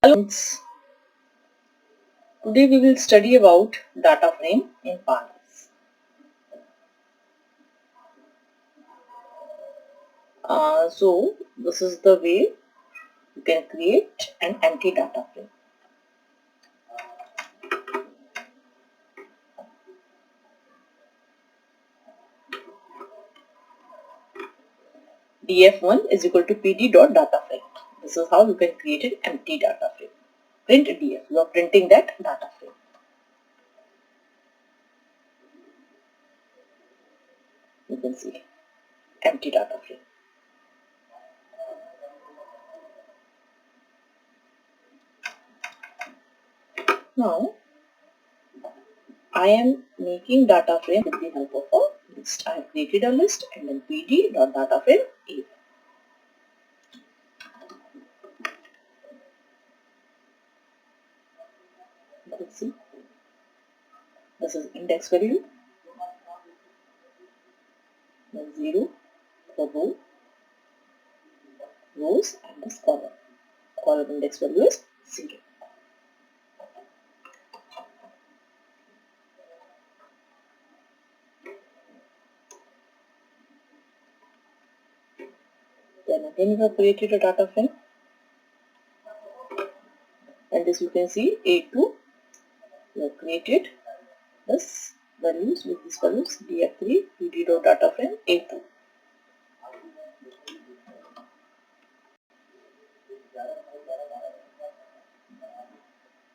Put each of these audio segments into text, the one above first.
Hello friends, today we will study about data frame in Pandas. So this is the way you can create an empty data frame. df1 is equal to pd.dataframe. This is how you can create an empty data frame. Print df, you are printing that data frame. You can see empty data frame. Now I am making data frame with the help of a list. I have created a list and then pd.dataframe A. You can see this is index value, then 0 for rows and this column. Column index value is 0. Then again you have created a data frame, and this you can see A2. You have created this values with these values df3 pd.dataframe A2.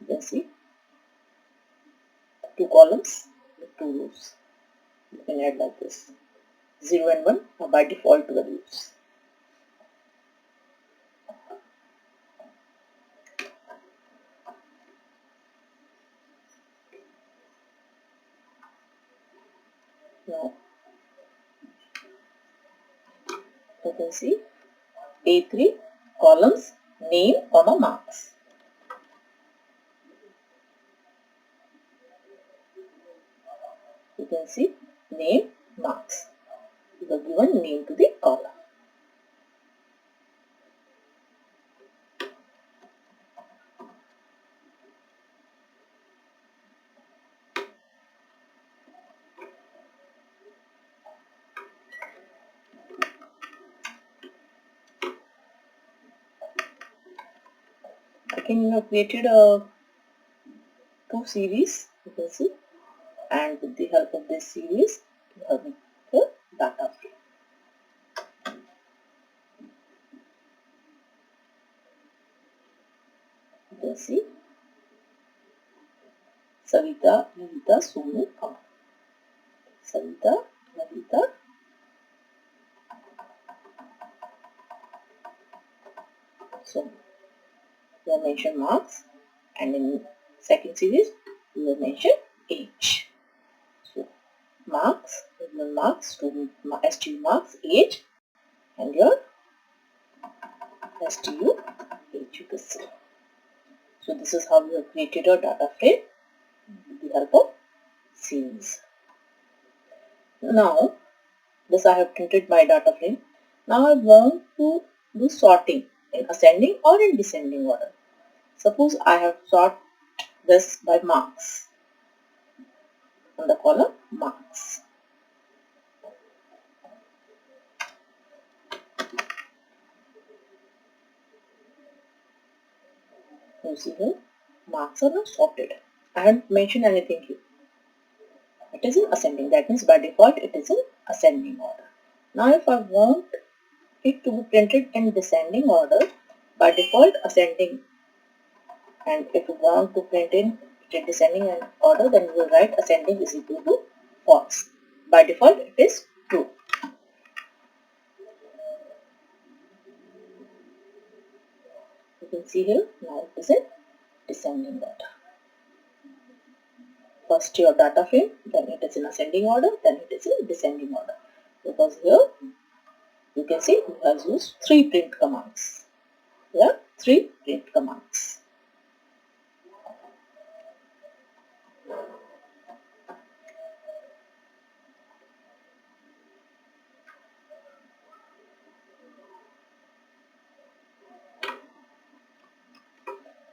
You can see 2 columns with 2 rows. You can add like this. 0 and 1 are by default values. Now you can see A3 columns name, marks. You can see name, marks. You have given name to the column. Again you have created a 2 series, you can see, and with the help of this series you have made the data frame. You can see Savita, Lavita, Sonu, Kamal. Savita, Lavita, Sonu. You have mentioned marks, and in second series you have mentioned age. So marks, regular marks, student STU marks, age, and your STU age, you can see. So this is how you have created a data frame with the help of series. Now this I have printed my data frame. Now I want to do sorting in ascending or in descending order. Suppose I have sorted this by marks on the column marks. You see here, marks are not sorted. I haven't mentioned anything here. It is in ascending. That means by default it is in ascending order. Now if I want it to be printed in descending order, by default ascending, and if you want to print in descending order, then you will write ascending is equal to false. By default it is true. You can see here, now it is in descending order. First your data frame, then it is in ascending order, then it is in descending order. Because here you can see it has used 3 print commands. Here 3 print commands.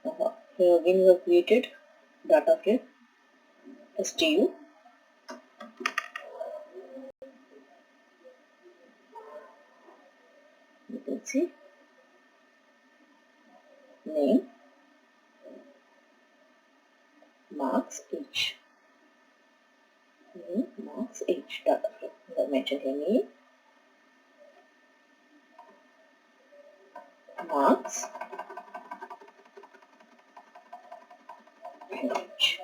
Here again you have created data frame STU. You can see name marks H. Name marks H data frame. You have mentioned here name marks and H.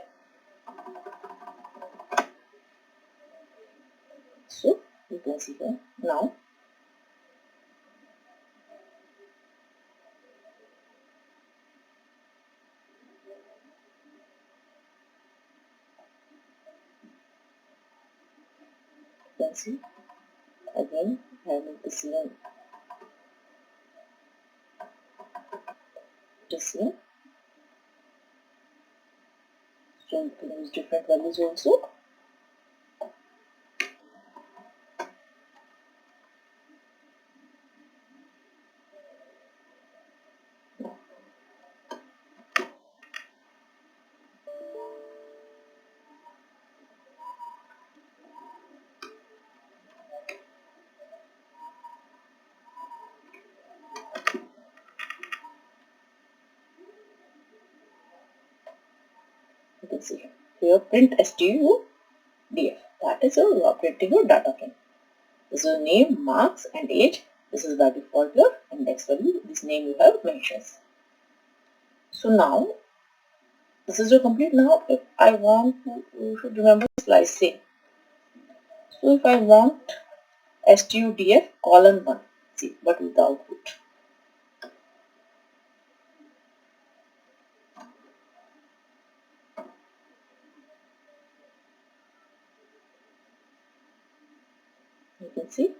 So you can see here now. You can see again having the same this here. So you can use different values also. You can see here print STU DF. That is you are printing your data frame. This is name, marks and age. This is by default your index value. This name you have mentioned. So now this is your complete. Now if I want to, you should remember slicing. So if I want STUDF column 1, see, but with the output. You can see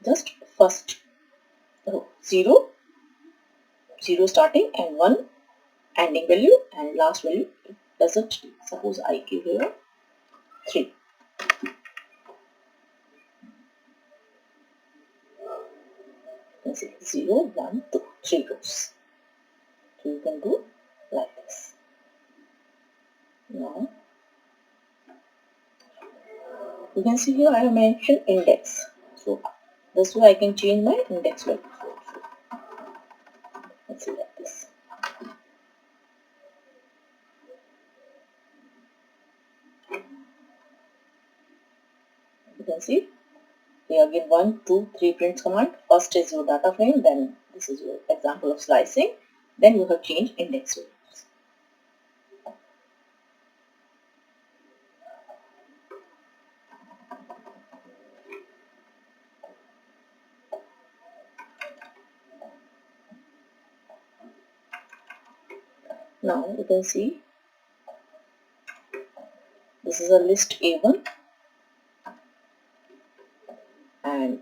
just first row 0, 0 starting and 1 ending value and last value doesn't change. Suppose I give here 3. You can see 0, 1, 2, 3 rows. So you can do like this. Now you can see here I have mentioned index. So this way I can change my index value. Let's see like this. You can see here again 1, 2, 3 prints command. First is your data frame, then this is your example of slicing, then you have changed index values. Now you can see this is a list A1 and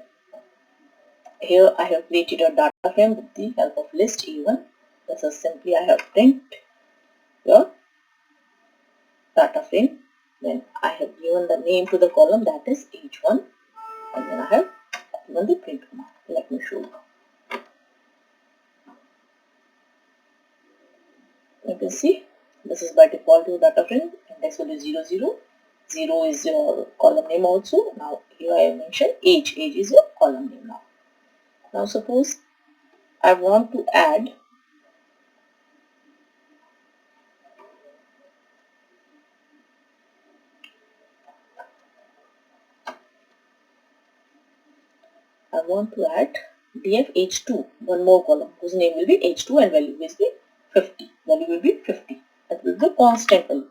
here I have created a data frame with the help of list A1. This is simply I have print your data frame, then I have given the name to the column, that is H1, and then I have given the print command. Let me show you. You can see this is by default your data frame, index value 0, 0. 0 is your column name also. Now here I have mentioned age. Age is your column name now. Now suppose I want to add df h2, one more column whose name will be h2 and value will be 50. Value will be 50. That will be the constant value.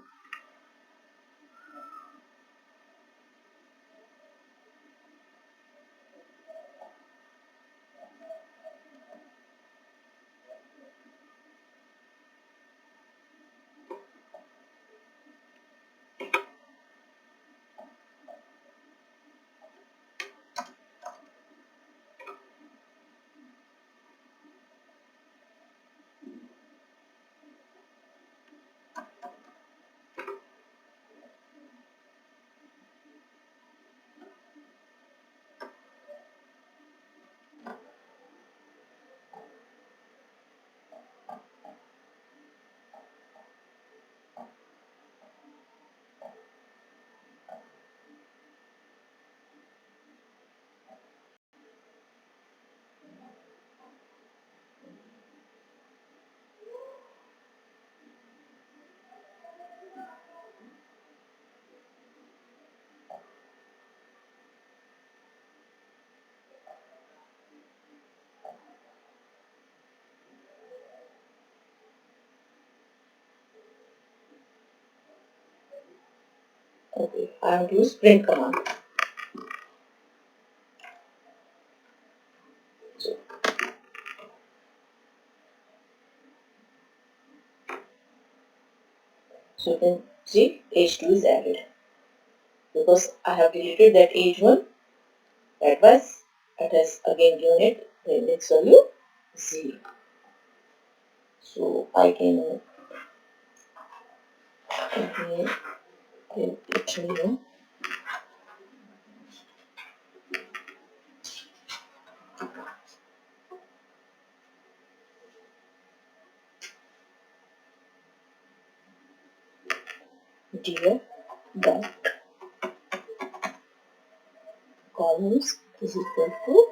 I have to use print command. So you can see age 2 is added because I have deleted that age 1. That was, it has again given it the index value 0. So I can again print it new. Dear dot columns is equal to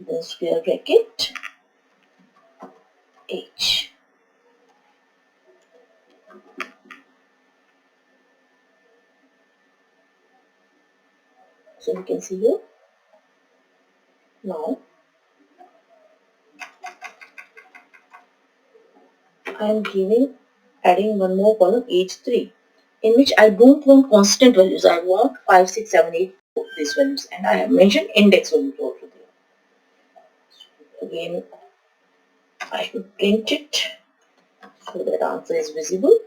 the square bracket age. So you can see here. Now I am adding one more column age 3, in which I don't want constant values. I want 5, 6, 7, 8 these values, and I have mentioned index values also there. Again, I should print it so that answer is visible.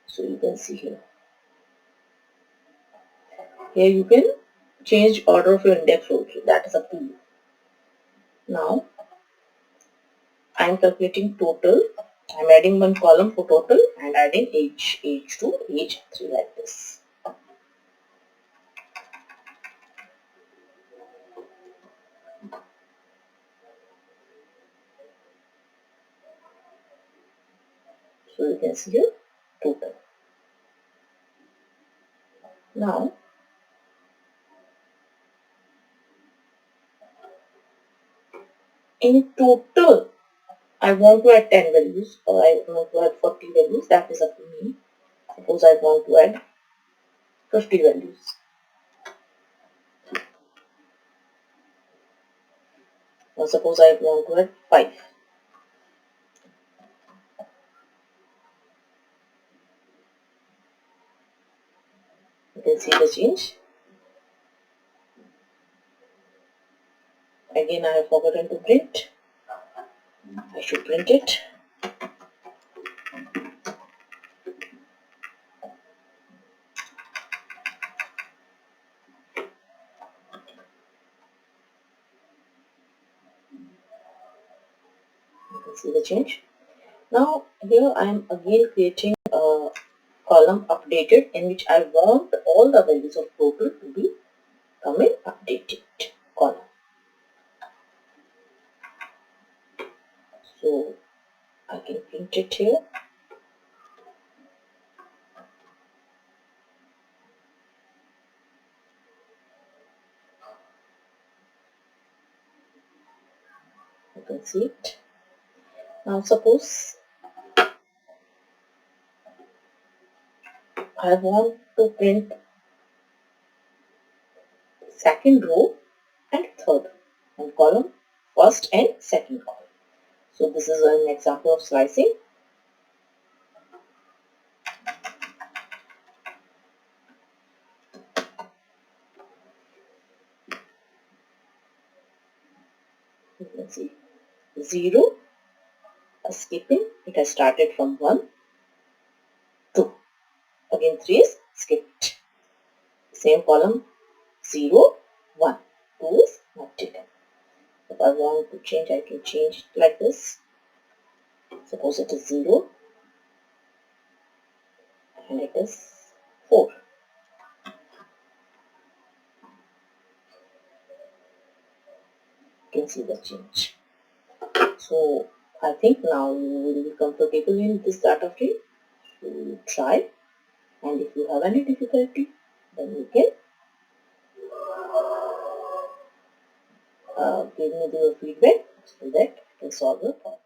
So you can see here. Here you can change order of your index also. That is up to you. Now I am calculating total. I am adding one column for total and adding age 2, age 3 like this. So you can see here total. Now in total I want to add 10 values or I want to add 40 values. That is up to me. Suppose I want to add 50 values. Or suppose I want to add 5. You can see the change. Again I have forgotten to print. I should print it. You can see the change. Now here I am again creating a column updated in which I want all the values of total to be coming updated column. So I can print it here. You can see it. Now suppose I want to print second row and third and column, first and second column. So this is an example of slicing. You can see 0, skipping, it has started from 1, 2. Again 3 is skipped. Same column 0, 1, 2 is not taken. If I want to change, I can change it like this. Suppose it is 0 and it is 4. You can see the change. So I think now you will be comfortable in this data frame. You will try, and if you have any difficulty, then you can give me the feedback so that I can solve the problem.